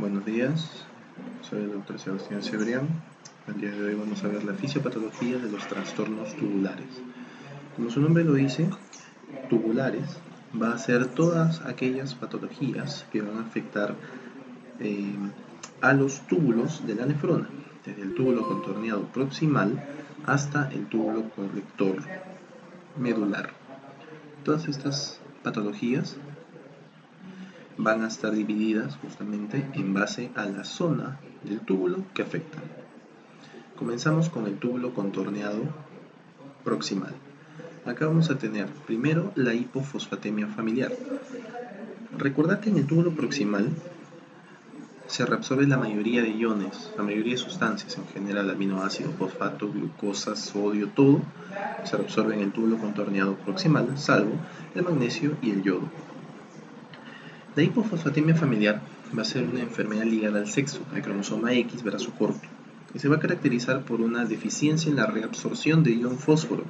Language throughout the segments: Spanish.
Buenos días, soy el doctor Sebastián Cebrián. El día de hoy vamos a ver la fisiopatología de los trastornos tubulares. Como su nombre lo dice, tubulares va a ser todas aquellas patologías que van a afectar a los túbulos de la nefrona, desde el túbulo contorneado proximal hasta el túbulo colector medular. Todas estas patologías van a estar divididas justamente en base a la zona del túbulo que afectan. Comenzamos con el túbulo contorneado proximal. Acá vamos a tener primero la hipofosfatemia familiar. Recordad que en el túbulo proximal se reabsorbe la mayoría de iones, la mayoría de sustancias en general, aminoácidos, fosfato, glucosa, sodio, todo se reabsorbe en el túbulo contorneado proximal, salvo el magnesio y el yodo. La hipofosfatemia familiar va a ser una enfermedad ligada al sexo, al cromosoma X brazo corto, y se va a caracterizar por una deficiencia en la reabsorción de ion fósforo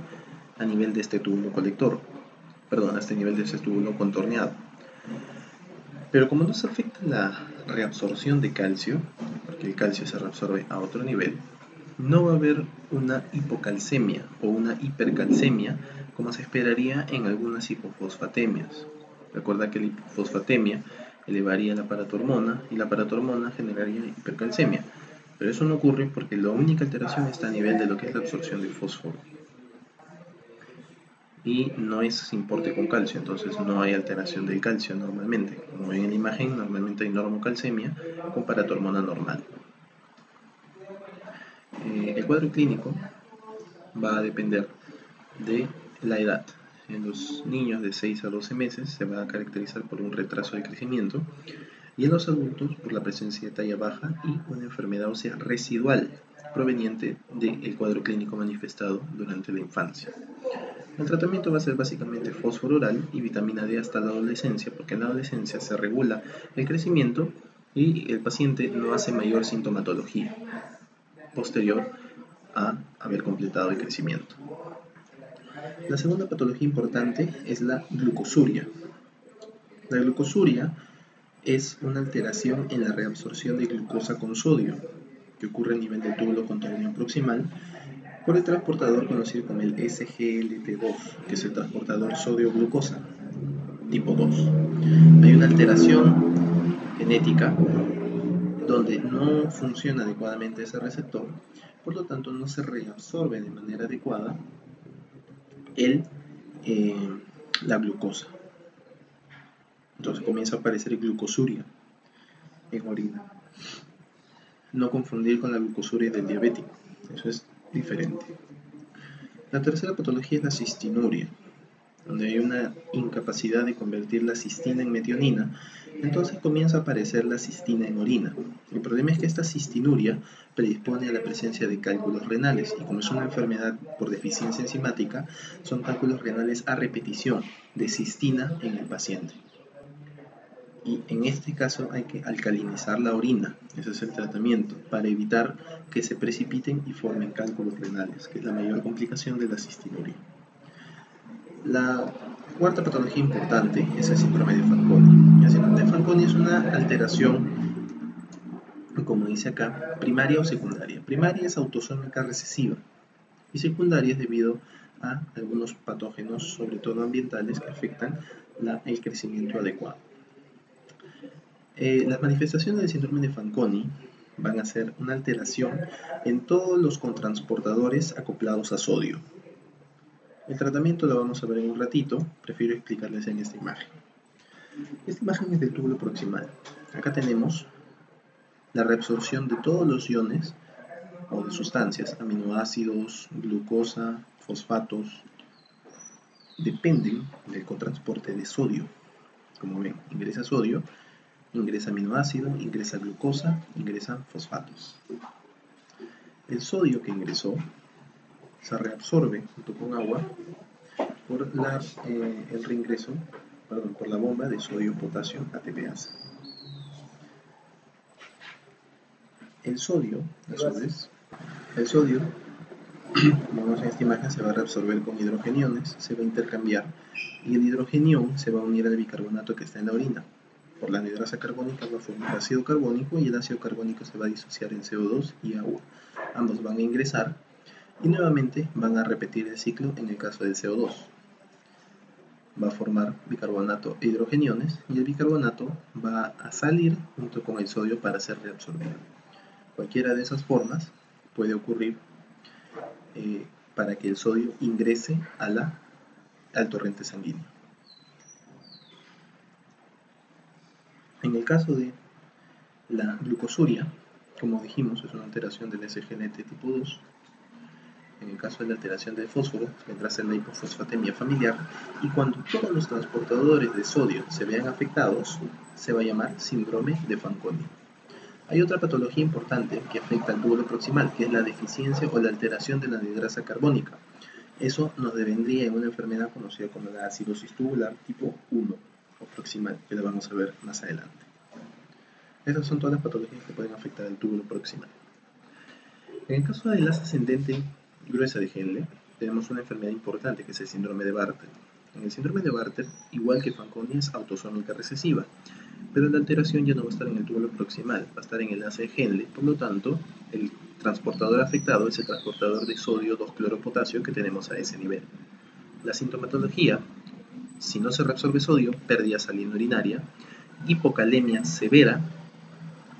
a nivel de este túbulo colector, a este nivel de este túbulo contorneado. Pero como no se afecta la reabsorción de calcio, porque el calcio se reabsorbe a otro nivel, no va a haber una hipocalcemia o una hipercalcemia como se esperaría en algunas hipofosfatemias. Recuerda que la hipofosfatemia elevaría la paratormona y la paratormona generaría hipercalcemia. Pero eso no ocurre porque la única alteración está a nivel de lo que es la absorción de fósforo. Y no es importe con calcio, entonces no hay alteración del calcio normalmente. Como ven en la imagen, normalmente hay normocalcemia con paratormona normal. El cuadro clínico va a depender de la edad. En los niños de 6 a 12 meses se va a caracterizar por un retraso de crecimiento y en los adultos por la presencia de talla baja y una enfermedad ósea residual proveniente del cuadro clínico manifestado durante la infancia. El tratamiento va a ser básicamente fósforo oral y vitamina D hasta la adolescencia, porque en la adolescencia se regula el crecimiento y el paciente no hace mayor sintomatología posterior a haber completado el crecimiento. La segunda patología importante es la glucosuria. La glucosuria es una alteración en la reabsorción de glucosa con sodio que ocurre a nivel del túbulo contorneado proximal por el transportador conocido como el SGLT2, que es el transportador sodio-glucosa tipo 2. Hay una alteración genética donde no funciona adecuadamente ese receptor, por lo tanto no se reabsorbe de manera adecuada la glucosa. Entonces comienza a aparecer glucosuria en orina. No confundir con la glucosuria del diabético, eso es diferente. La tercera patología es la cistinuria, donde hay una incapacidad de convertir la cistina en metionina, entonces comienza a aparecer la cistina en orina. El problema es que esta cistinuria predispone a la presencia de cálculos renales, y como es una enfermedad por deficiencia enzimática, son cálculos renales a repetición de cistina en el paciente. Y en este caso hay que alcalinizar la orina, ese es el tratamiento, para evitar que se precipiten y formen cálculos renales, que es la mayor complicación de la cistinuria. La cuarta patología importante es el síndrome de Fanconi. El síndrome de Fanconi es una alteración, como dice acá, primaria o secundaria. Primaria es autosómica recesiva y secundaria es debido a algunos patógenos, sobre todo ambientales, que afectan el crecimiento adecuado. Las manifestaciones del síndrome de Fanconi van a ser una alteración en todos los cotransportadores acoplados a sodio. El tratamiento lo vamos a ver en un ratito, prefiero explicarles en esta imagen. Esta imagen es del túbulo proximal. Acá tenemos la reabsorción de todos los iones o de sustancias, aminoácidos, glucosa, fosfatos, dependen del cotransporte de sodio. Como ven, ingresa sodio, ingresa aminoácido, ingresa glucosa, ingresan fosfatos. El sodio que ingresó se reabsorbe junto con agua por el reingreso, por la bomba de sodio-potasio ATPase. El sodio, a su vez, como vemos en esta imagen, se va a reabsorber con hidrogeniones, se va a intercambiar y el hidrogenión se va a unir al bicarbonato que está en la orina. por la anhidrasa carbónica va a formar ácido carbónico y el ácido carbónico se va a disociar en CO2 y agua. Ambos van a ingresar y nuevamente van a repetir el ciclo en el caso del CO2. Va a formar bicarbonato e hidrogeniones y el bicarbonato va a salir junto con el sodio para ser reabsorbido. Cualquiera de esas formas puede ocurrir para que el sodio ingrese al torrente sanguíneo. En el caso de la glucosuria, como dijimos, es una alteración del SGLT tipo 2. En el caso de la alteración del fósforo, vendrá a ser la hipofosfatemia familiar, y cuando todos los transportadores de sodio se vean afectados, se va a llamar síndrome de Fanconi. Hay otra patología importante que afecta al túbulo proximal, que es la deficiencia o la alteración de la anhidrasa carbónica. Eso nos devendría en una enfermedad conocida como la acidosis tubular tipo 1 o proximal, que la vamos a ver más adelante. Estas son todas las patologías que pueden afectar al túbulo proximal. En el caso de la ascendente gruesa de Henle, tenemos una enfermedad importante que es el síndrome de Bartter. En el síndrome de Bartter, igual que Fanconi, es autosómica recesiva, pero la alteración ya no va a estar en el túbulo proximal, va a estar en el enlace de Henle. Por lo tanto, el transportador afectado es el transportador de sodio 2-cloropotasio que tenemos a ese nivel. La sintomatología, si no se reabsorbe sodio, pérdida salina urinaria, hipocalemia severa,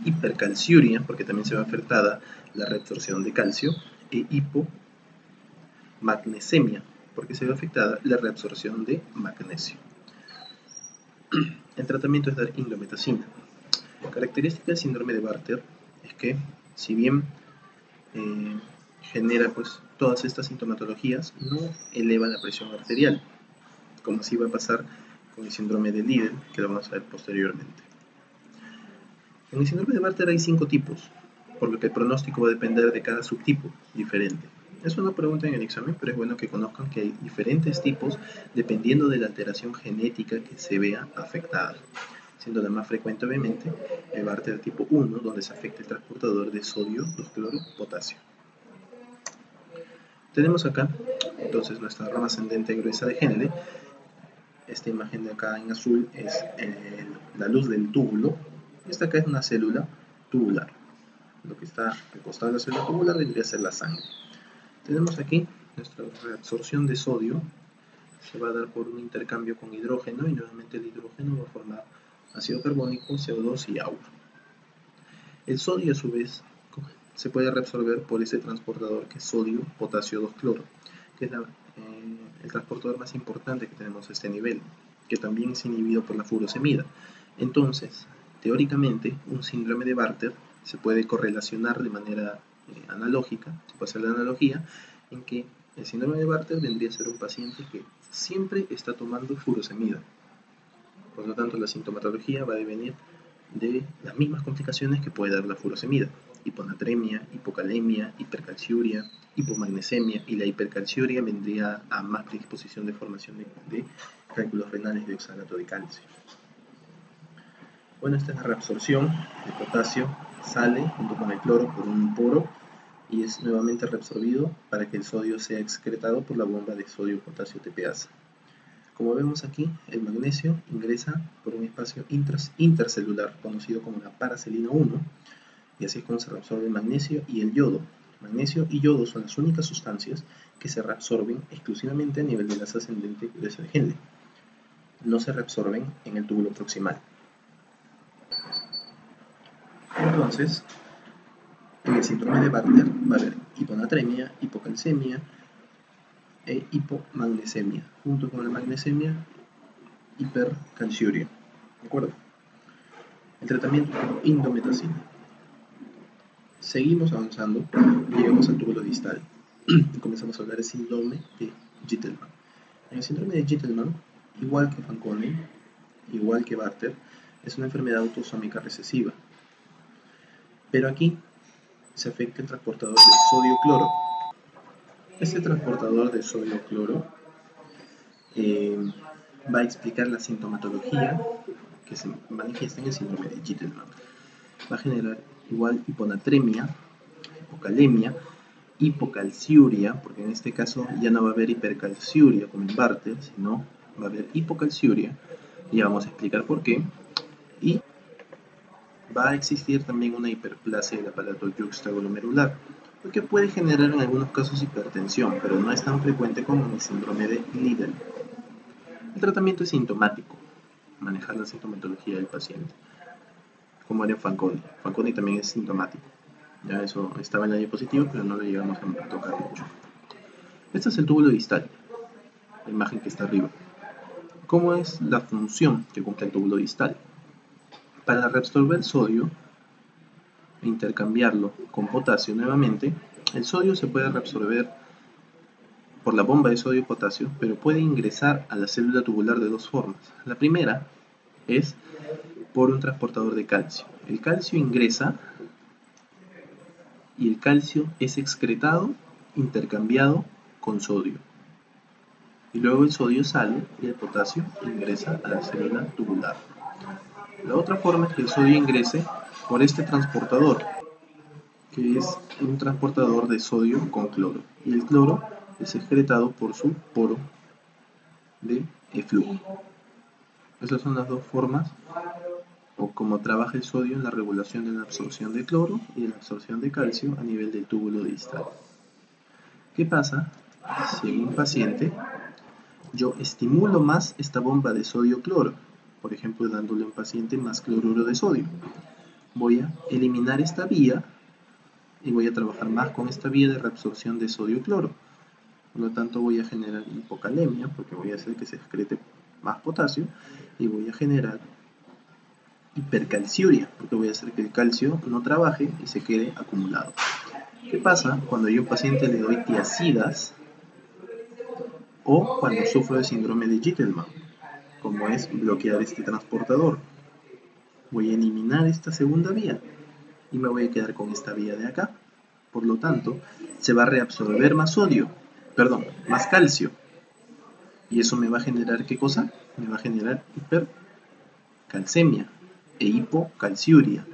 hipercalciuria, porque también se ve afectada la reabsorción de calcio, e hipomagnesemia, porque se ve afectada la reabsorción de magnesio. El tratamiento es dar indometacina. La característica del síndrome de Bartter es que, si bien genera todas estas sintomatologías, no eleva la presión arterial, como así va a pasar con el síndrome de Liddle, que lo vamos a ver posteriormente. En el síndrome de Bartter hay 5 tipos, por lo que el pronóstico va a depender de cada subtipo diferente. Es una pregunta en el examen, pero es bueno que conozcan que hay diferentes tipos dependiendo de la alteración genética que se vea afectada, siendo la más frecuente obviamente el Bartter tipo 1, donde se afecta el transportador de sodio 2-cloropotasio. Tenemos acá entonces nuestra rama ascendente gruesa de Henle. Esta imagen de acá en azul es la luz del túbulo. Esta acá es una célula tubular. Lo que está al costado de la célula tubular vendría a ser la sangre. Tenemos aquí nuestra reabsorción de sodio, se va a dar por un intercambio con hidrógeno y nuevamente el hidrógeno va a formar ácido carbónico, CO2 y agua. El sodio a su vez se puede reabsorber por ese transportador que es sodio, potasio 2-cloro, que es el transportador más importante que tenemos a este nivel, que también es inhibido por la furosemida. Entonces, teóricamente, un síndrome de Bartter se puede correlacionar de manera analógica, se puede hacer la analogía, en que el síndrome de Bartter vendría a ser un paciente que siempre está tomando furosemida. Por lo tanto, la sintomatología va a devenir de las mismas complicaciones que puede dar la furosemida: hiponatremia, hipocalemia, hipercalciuria, hipomagnesemia, y la hipercalciuria vendría a más predisposición de formación de cálculos renales de oxalato de calcio. Bueno, esta es la reabsorción de potasio, sale junto con el cloro por un poro y es nuevamente reabsorbido para que el sodio sea excretado por la bomba de sodio-potasio TPasa. Como vemos aquí, el magnesio ingresa por un espacio intercelular conocido como la paracelina 1, y así es como se reabsorbe el magnesio y el yodo. Magnesio y yodo son las únicas sustancias que se reabsorben exclusivamente a nivel de las ascendente gruesa de Henle. No se reabsorben en el túbulo proximal. Entonces, en el síndrome de Bartter va a haber hiponatremia, hipocalcemia e hipomagnesemia. Junto con la magnesemia, hipercalciuria. ¿De acuerdo? El tratamiento es indometacina. Seguimos avanzando y llegamos al túbulo distal. Y comenzamos a hablar del síndrome de Gitelman. En el síndrome de Gitelman, igual que Fanconi, igual que Bartter, es una enfermedad autosómica recesiva. Pero aquí se afecta el transportador de sodio-cloro. Este transportador de sodio-cloro va a explicar la sintomatología que se manifiesta en el síndrome de Gitelman. Va a generar igual hiponatremia, hipocalemia, hipocalciuria, porque en este caso ya no va a haber hipercalciuria como en Bartter, sino va a haber hipocalciuria, y ya vamos a explicar por qué. Y va a existir también una hiperplasia del aparato yuxtaglomerular, lo que puede generar en algunos casos hipertensión, pero no es tan frecuente como en el síndrome de Liddle. El tratamiento es sintomático, manejar la sintomatología del paciente, como era en Fanconi. Fanconi también es sintomático. Ya eso estaba en la diapositiva, pero no lo llegamos a tocar mucho. Este es el túbulo distal, la imagen que está arriba. ¿Cómo es la función que cumple el túbulo distal? Para reabsorber sodio e intercambiarlo con potasio nuevamente, el sodio se puede reabsorber por la bomba de sodio y potasio, pero puede ingresar a la célula tubular de dos formas. La primera es por un transportador de calcio. El calcio ingresa y el calcio es excretado, intercambiado con sodio. Y luego el sodio sale y el potasio ingresa a la célula tubular. La otra forma es que el sodio ingrese por este transportador, que es un transportador de sodio con cloro. Y el cloro es excretado por su poro de eflujo. Esas son las dos formas o cómo trabaja el sodio en la regulación de la absorción de cloro y de la absorción de calcio a nivel del túbulo distal. ¿Qué pasa si en un paciente yo estimulo más esta bomba de sodio-cloro? Por ejemplo, dándole a un paciente más cloruro de sodio. Voy a eliminar esta vía y voy a trabajar más con esta vía de reabsorción de sodio-cloro. Por lo tanto, voy a generar hipocalemia porque voy a hacer que se excrete más potasio y voy a generar hipercalciuria porque voy a hacer que el calcio no trabaje y se quede acumulado. ¿Qué pasa cuando yo a un paciente le doy tiazidas o cuando sufro de síndrome de Gitelman? Como es bloquear este transportador. Voy a eliminar esta segunda vía y me voy a quedar con esta vía de acá. Por lo tanto, se va a reabsorber más más calcio. ¿Y eso me va a generar qué cosa? Me va a generar hipercalcemia e hipocalciuria.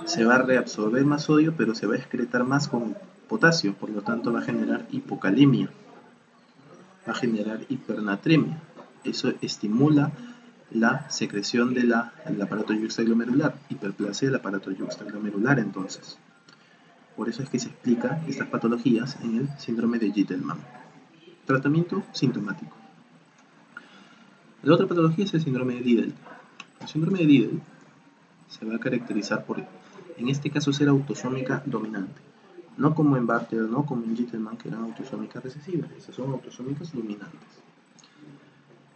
Se va a reabsorber más sodio, pero se va a excretar más con potasio, por lo tanto va a generar hipocalemia, va a generar hipernatremia. Eso estimula la secreción del aparato yuxtaglomerular, hiperplasia del aparato yuxtaglomerular entonces. Por eso es que se explica estas patologías en el síndrome de Gitelman. Tratamiento sintomático. La otra patología es el síndrome de Liddle. El síndrome de Liddle se va a caracterizar por, en este caso, ser autosómica dominante. No como en Bartter, no como en Gitelman, que eran autosómicas recesivas. Esas son autosómicas dominantes.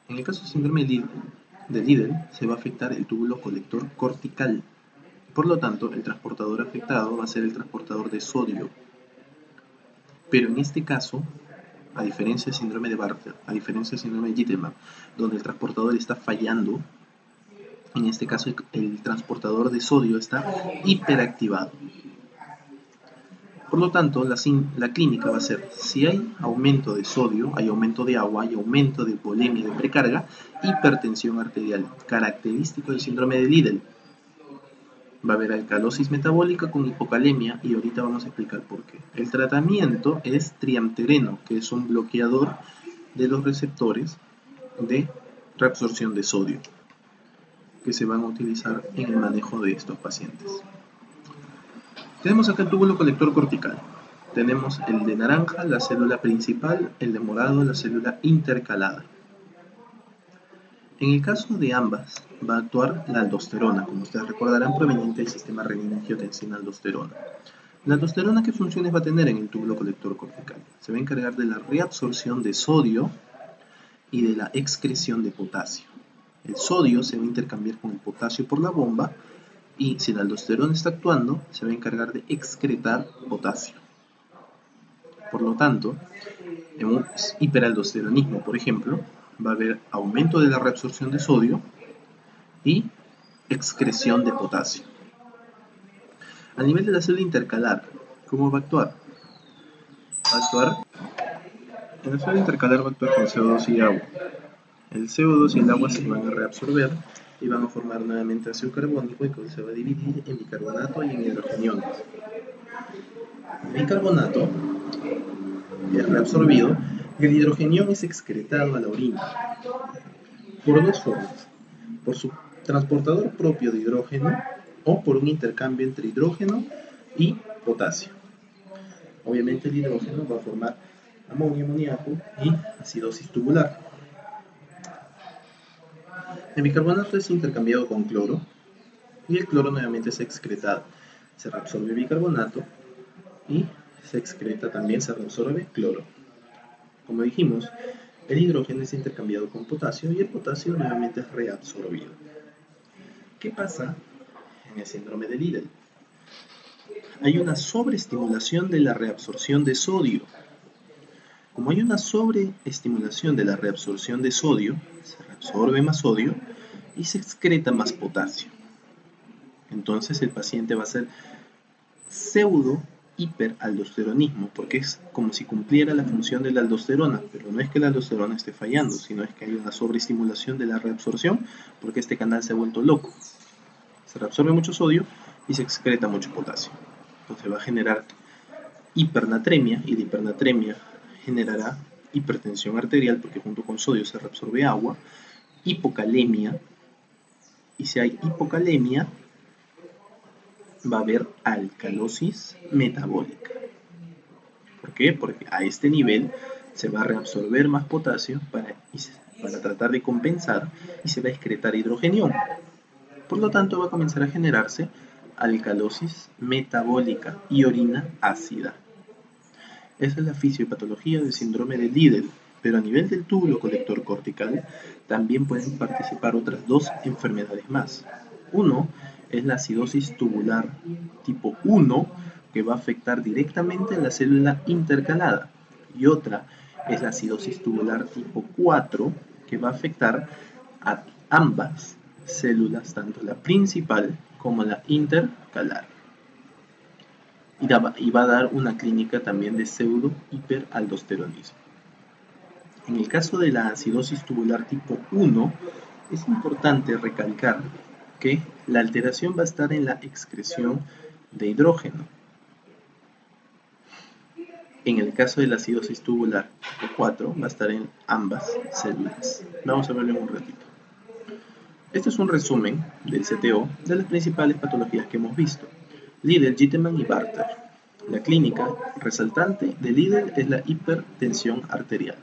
En el caso del síndrome de Liddle, se va a afectar el túbulo colector cortical. Por lo tanto, el transportador afectado va a ser el transportador de sodio. Pero en este caso, a diferencia del síndrome de Bartter, a diferencia del síndrome de Gitelman, donde el transportador está fallando, en este caso el transportador de sodio está hiperactivado. Por lo tanto, la clínica va a ser, si hay aumento de sodio, hay aumento de agua, hay aumento de volemia, de precarga, hipertensión arterial, característico del síndrome de Liddle. Va a haber alcalosis metabólica con hipocalemia y ahorita vamos a explicar por qué. El tratamiento es triamtereno, que es un bloqueador de los receptores de reabsorción de sodio, que se van a utilizar en el manejo de estos pacientes. Tenemos acá el túbulo colector cortical. Tenemos el de naranja, la célula principal, el de morado, la célula intercalada. En el caso de ambas, va a actuar la aldosterona, como ustedes recordarán, proveniente del sistema renina-angiotensina-aldosterona. La aldosterona, ¿qué funciones va a tener en el túbulo colector cortical? Se va a encargar de la reabsorción de sodio y de la excreción de potasio. El sodio se va a intercambiar con el potasio por la bomba y si la aldosterona está actuando, se va a encargar de excretar potasio. Por lo tanto, en un hiperaldosteronismo, por ejemplo, va a haber aumento de la reabsorción de sodio y excreción de potasio. A nivel de la célula intercalar, ¿cómo va a actuar? En la célula intercalar va a actuar con CO2 y agua. El CO2 y el agua se van a reabsorber y van a formar nuevamente ácido carbónico y se va a dividir en bicarbonato y en hidrogeniones. El bicarbonato es reabsorbido y el hidrogenión es excretado a la orina por dos formas: por su transportador propio de hidrógeno o por un intercambio entre hidrógeno y potasio. Obviamente el hidrógeno va a formar amonio, amoníaco y acidosis tubular. El bicarbonato es intercambiado con cloro y el cloro nuevamente es excretado. Se reabsorbe bicarbonato y se excreta también, se reabsorbe cloro. Como dijimos, el hidrógeno es intercambiado con potasio y el potasio nuevamente es reabsorbido. ¿Qué pasa en el síndrome de Liddle? Hay una sobreestimulación de la reabsorción de sodio. Como hay una sobreestimulación de la reabsorción de sodio, se reabsorbe más sodio y se excreta más potasio. Entonces el paciente va a ser pseudo hiperaldosteronismo, porque es como si cumpliera la función de la aldosterona, pero no es que la aldosterona esté fallando, sino es que hay una sobreestimulación de la reabsorción, porque este canal se ha vuelto loco. Se reabsorbe mucho sodio y se excreta mucho potasio. Entonces va a generar hipernatremia, y la hipernatremia generará hipertensión arterial, porque junto con sodio se reabsorbe agua, hipocalemia, y si hay hipocalemia, va a haber alcalosis metabólica. ¿Por qué? Porque a este nivel se va a reabsorber más potasio para tratar de compensar y se va a excretar hidrogenión. Por lo tanto, va a comenzar a generarse alcalosis metabólica y orina ácida. Esa es la fisiopatología del síndrome de Liddle, pero a nivel del túbulo colector cortical también pueden participar otras dos enfermedades más. Uno es la acidosis tubular tipo 1, que va a afectar directamente a la célula intercalada, y otra es la acidosis tubular tipo 4, que va a afectar a ambas células, tanto la principal como la intercalar, y va a dar una clínica también de pseudo hiperaldosteronismo. En el caso de la acidosis tubular tipo 1, es importante recalcar que la alteración va a estar en la excreción de hidrógeno. En el caso de la acidosis tubular tipo 4, va a estar en ambas células. Vamos a verlo en un ratito. Este es un resumen del CTO de las principales patologías que hemos visto: Liddle, Gitelman y Bartter. La clínica resaltante de Liddle es la hipertensión arterial.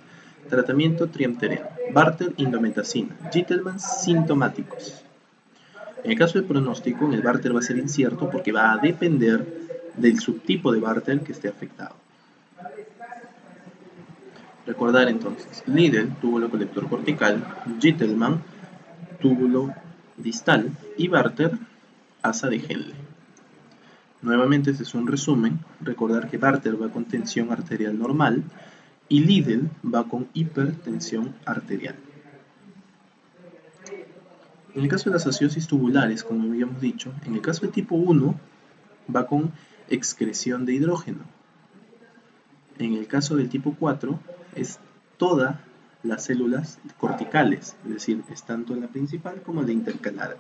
Tratamiento triamtereno. Bartter, indometacina. Gitelman, sintomáticos. En el caso del pronóstico, en el Bartter va a ser incierto porque va a depender del subtipo de Bartter que esté afectado. Recordar entonces: Liddle, túbulo colector cortical; Gitelman, túbulo distal; y Bartter, asa de Henle. Nuevamente, este es un resumen. Recordar que Bartter va con tensión arterial normal y Liddle va con hipertensión arterial. En el caso de las acidosis tubulares, como habíamos dicho, en el caso del tipo 1 va con excreción de hidrógeno. En el caso del tipo 4 es todas las células corticales, es decir, es tanto la principal como la intercalada.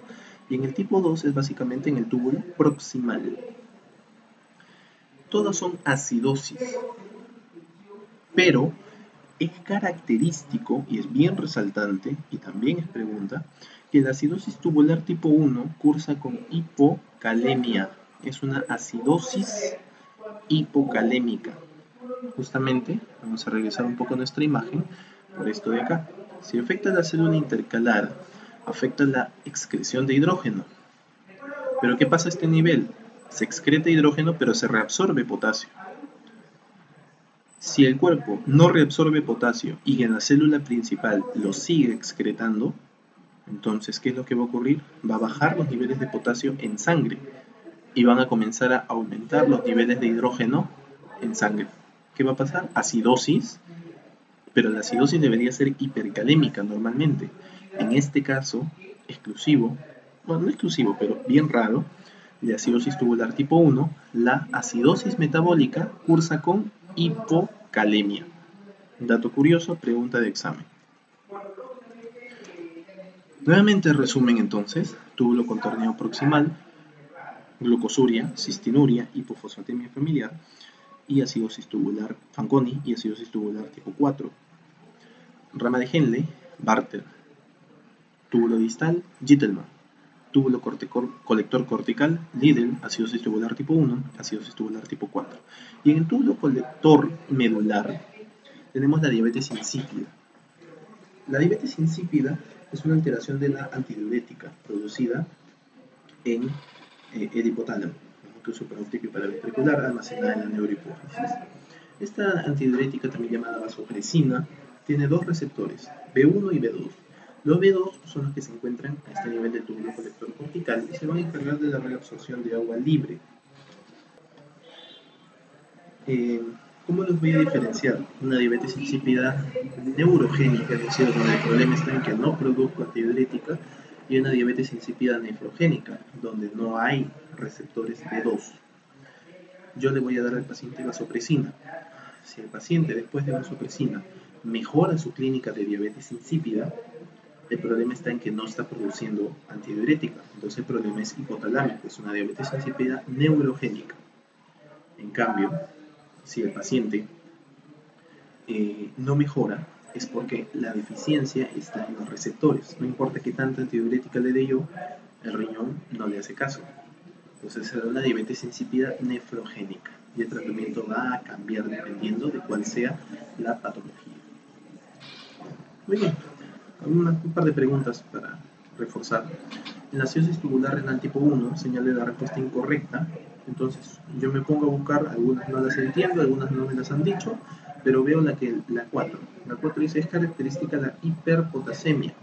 Y en el tipo 2 es básicamente en el túbulo proximal. Todas son acidosis, pero es característico y es bien resaltante, y también es pregunta, que la acidosis tubular tipo 1 cursa con hipocalemia. Es una acidosis hipocalémica. Justamente, vamos a regresar un poco a nuestra imagen por esto de acá. Si afecta la célula intercalar, afecta la excreción de hidrógeno. Pero ¿qué pasa a este nivel? Se excreta hidrógeno, pero se reabsorbe potasio. Si el cuerpo no reabsorbe potasio y en la célula principal lo sigue excretando, entonces, ¿qué es lo que va a ocurrir? Va a bajar los niveles de potasio en sangre y van a comenzar a aumentar los niveles de hidrógeno en sangre. ¿Qué va a pasar? Acidosis, pero la acidosis debería ser hipercalémica normalmente. En este caso, exclusivo, bueno, no exclusivo, pero bien raro, de acidosis tubular tipo 1, la acidosis metabólica cursa con hipocalemia. Dato curioso, pregunta de examen. Nuevamente resumen entonces: túbulo contorneado proximal, glucosuria, cistinuria, hipofosfatemia familiar y acidosis tubular Fanconi y acidosis tubular tipo 4. Rama de Henle, Bartter. Túbulo distal, Gitelman. túbulo colector cortical, Liddle, acidosis tubular tipo 1, acidosis tubular tipo 4. Y en el túbulo colector medular tenemos la diabetes insípida. La diabetes insípida es una alteración de la antidiurética producida en el hipotálamo, el núcleo supraóptico y paraventricular, almacenada en la neurohipófisis. Esta antidiurética, también llamada vasopresina, tiene dos receptores, B1 y B2. Los B2 son los que se encuentran a este nivel del túbulo colector cortical y se van a encargar de la reabsorción de agua libre. ¿Cómo los voy a diferenciar? Una diabetes insípida neurogénica, es decir, donde el problema está en que no produzco antidiurética, y una diabetes insípida nefrogénica, donde no hay receptores B2. Yo le voy a dar al paciente vasopresina. Si el paciente después de vasopresina mejora su clínica de diabetes insípida, el problema está en que no está produciendo antidiurética. Entonces el problema es hipotalámico, es una diabetes insípida neurogénica. En cambio, si el paciente no mejora, es porque la deficiencia está en los receptores. No importa qué tanta antidiurética le dé yo, el riñón no le hace caso. Entonces será una diabetes insípida nefrogénica y el tratamiento va a cambiar dependiendo de cuál sea la patología. Muy bien, un par de preguntas para reforzar. En la acidosis tubular renal tipo 1 señalé la respuesta incorrecta. Entonces yo me pongo a buscar, algunas no las entiendo, algunas no me las han dicho, pero veo la 4. La 4 dice, es característica la hiperpotasemia.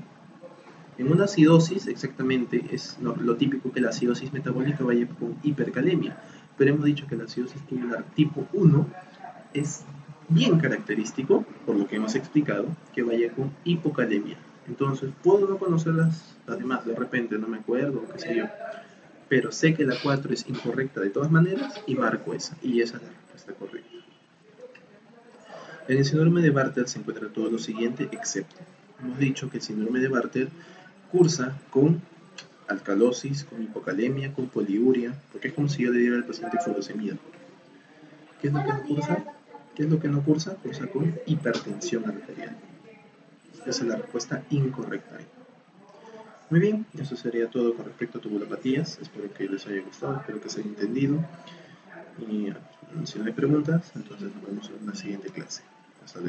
En una acidosis, exactamente, es lo típico que la acidosis metabólica vaya con hipercalemia, pero hemos dicho que la acidosis tubular tipo 1 es bien característico, por lo que hemos explicado, que vaya con hipocalemia. Entonces, puedo no conocer las demás, de repente no me acuerdo, qué sé yo, pero sé que la 4 es incorrecta de todas maneras y marco esa, y esa es la respuesta correcta. En el síndrome de Bartter se encuentra todo lo siguiente, excepto, hemos dicho que el síndrome de Bartter cursa con alcalosis, con hipocalemia, con poliuria, porque es como si yo le diera al paciente furosemida. ¿Qué es lo que no cursa? ¿Qué es lo que no cursa? Cursa con hipertensión arterial. Esa es la respuesta incorrecta ahí. Muy bien, eso sería todo con respecto a tubulopatías. Espero que les haya gustado, espero que se haya entendido. Y si no hay preguntas, entonces nos vemos en la siguiente clase. Hasta luego.